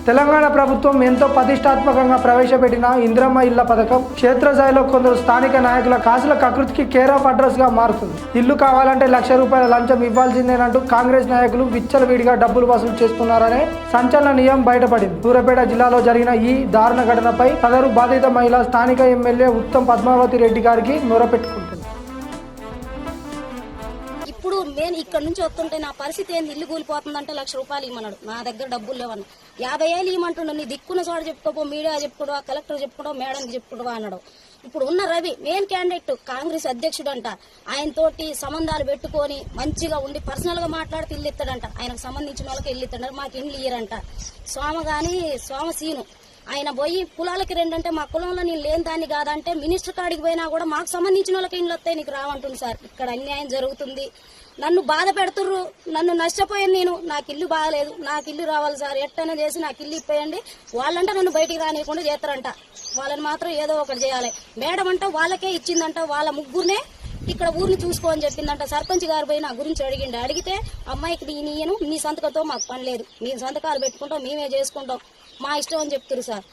తెలంగాణ ప్రభుత్వం ఎంతో ప్రతిష్టాత్మకంగా ప్రవేశపెట్టిన ఇందిరమ్మ ఇళ్ల పథకం క్షేత్రస్థాయిలో కొందరు స్థానిక నాయకుల కాసుల కకృతికి కేర్ ఆఫ్ అడ్రస్ గా మారుతుంది. ఇల్లు కావాలంటే ₹1,00,000 లంచం ఇవ్వాల్సిందేనంటూ కాంగ్రెస్ నాయకులు విచ్చలవిడిగా డబ్బులు వసూలు చేస్తున్నారనే సంచలనీయం బయటపడింది. సూర్యాపేట జిల్లాలో జరిగిన ఈ దారుణ ఘటనపై సదరు బాధిత మహిళ స్థానిక ఎమ్మెల్యే ఉత్తమ్ పద్మావతి రెడ్డి గారికి మొరపెట్టుకుంటుంది. ఇప్పుడు నేను ఇక్కడ నుంచి వస్తుంటే నా పరిస్థితి ఏంది, ఇల్లు కూలిపోతుందంటే ₹1,00,000 ఇవ్వమన్నాడు. నా దగ్గర డబ్బులు లేవన్న 50,000 ఇవ్వమంటుండ. నీ దిక్కున్న చోట చెప్పుకోపో, మీడియా చెప్పుకోవా, కలెక్టర్ చెప్పుకోవా, మేడంకి చెప్పుకోవా అన్నాడు. ఇప్పుడు ఉన్న రవి మెయిన్ క్యాండిడేట్ కాంగ్రెస్ అధ్యక్షుడు అంట. ఆయన తోటి సంబంధాలు పెట్టుకొని మంచిగా ఉండి పర్సనల్ గా మాట్లాడితే ఇల్లు ఇస్తాడంట. ఆయనకు సంబంధించిన వాళ్ళకి ఇల్లు ఇస్తాడు, మాకు ఇల్లు ఇయ్యరంట. సోమ సీను ఆయన పోయి కులాలకి రెండంటే మా కులంలో నేను లేని దాన్ని కాదంటే మినిస్టర్ కాడికి పోయినా కూడా మాకు సంబంధించిన వాళ్ళకి ఇండ్లు వస్తాయి, నీకు రావంటుంది. సార్ ఇక్కడ అన్యాయం జరుగుతుంది, నన్ను బాధ పెడుతుర్రు, నన్ను నష్టపోయాను నేను. నాకు ఇల్లు బాగలేదు, నాకు ఇల్లు రావాలి సార్, ఎట్టైనా చేసి నాకు ఇల్లు ఇప్పేయండి. వాళ్ళంటే నన్ను బయటికి రానియకుండా చేస్తారంట. వాళ్ళని మాత్రం ఏదో ఒకటి చేయాలి. మేడం అంటే వాళ్ళకే ఇచ్చిందంట, వాళ్ళ ముగ్గురునే ఇక్కడ ఊరిని చూసుకో అని చెప్పిందంట. సర్పంచ్ గారు పోయి నా గురించి అడిగితే అమ్మాయికి నీయను, నీ సంతకంతో మాకు పని లేదు, మీ సంతకాలు పెట్టుకుంటాం, మేమే చేసుకుంటాం, మా ఇష్టం అని చెప్తున్నారు సార్.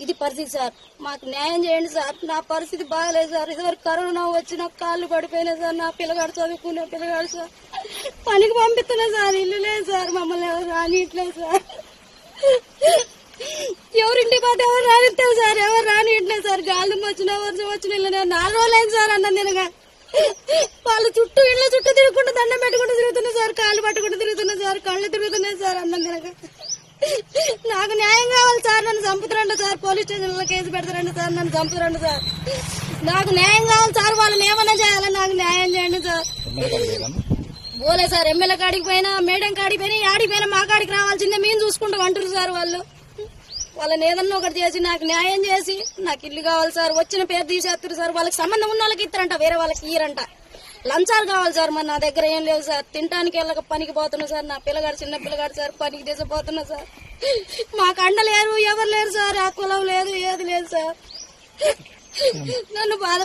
ఇది పరిస్థితి సార్, మాకు న్యాయం చేయండి సార్. నా పరిస్థితి బాగలేదు సార్. ఇదివరకు కరోనా వచ్చి నాకు కాళ్ళు పడిపోయినాయి సార్. నా పిల్లగాడు చదువుకునే పిల్లగాడు సార్, పనికి పంపిస్తున్నా సార్. ఇల్లు లేదు సార్, మమ్మల్ని ఎవరు రానియట్లేదు సార్. ఎవరింటికి పోతే ఎవరు రానిస్తారు సార్, ఎవరు రానియట్లేదు సార్. గాలి వచ్చిన వర్షం వచ్చిన ఇల్లు 4 రోజులైంది సార్ అన్నం తినగా. వాళ్ళ చుట్టూ ఇళ్ళ చుట్టూ తిరుగుకుంటూ దండం పెట్టుకుంటూ తిరుగుతున్నా సార్, కాళ్ళు పట్టుకుంటూ తిరుగుతున్నా సార్, కళ్ళు తిరుగుతున్నాయి సార్ అన్నం తినగా. నాకు న్యాయం కావాలి సార్, నన్ను చంపుతారంట సార్, పోలీస్ స్టేషన్ లో కేసు పెడతారంట సార్, నన్ను చంపుతారంట సార్. నాకు న్యాయం కావాలి సార్, వాళ్ళని ఏమన్నా చేయాలని నాకు న్యాయం చేయండి సార్. పోలే సార్, ఎమ్మెల్యే కాడికి పోయినా, మేడం కాడికి పోయినా, ఆడికి పోయినా మా కాడికి రావాల్సిందే, మేము చూసుకుంటాం అంటారు సార్. వాళ్ళని ఏదన్నా ఒకటి చేసి నాకు న్యాయం చేసి నాకు ఇల్లు కావాలి సార్. వచ్చిన పేరు తీసేస్తారు సార్, వాళ్ళకి సంబంధం ఉన్న వాళ్ళకి ఇస్తారంట, వేరే వాళ్ళకి ఇయ్యరంట. లంచాలు కావాలి సార్, మరి నా దగ్గర ఏం లేవు సార్. తినడానికి వెళ్ళక పనికి పోతున్నా సార్, నా పిల్లగాడు చిన్న పిల్లగాడు సార్, పనికి తీసిపోతున్నా సార్. మాకు అండ లేరు, ఎవరు లేరు సార్, ఆ కులం లేదు, ఏది లేదు సార్. నన్ను బాధ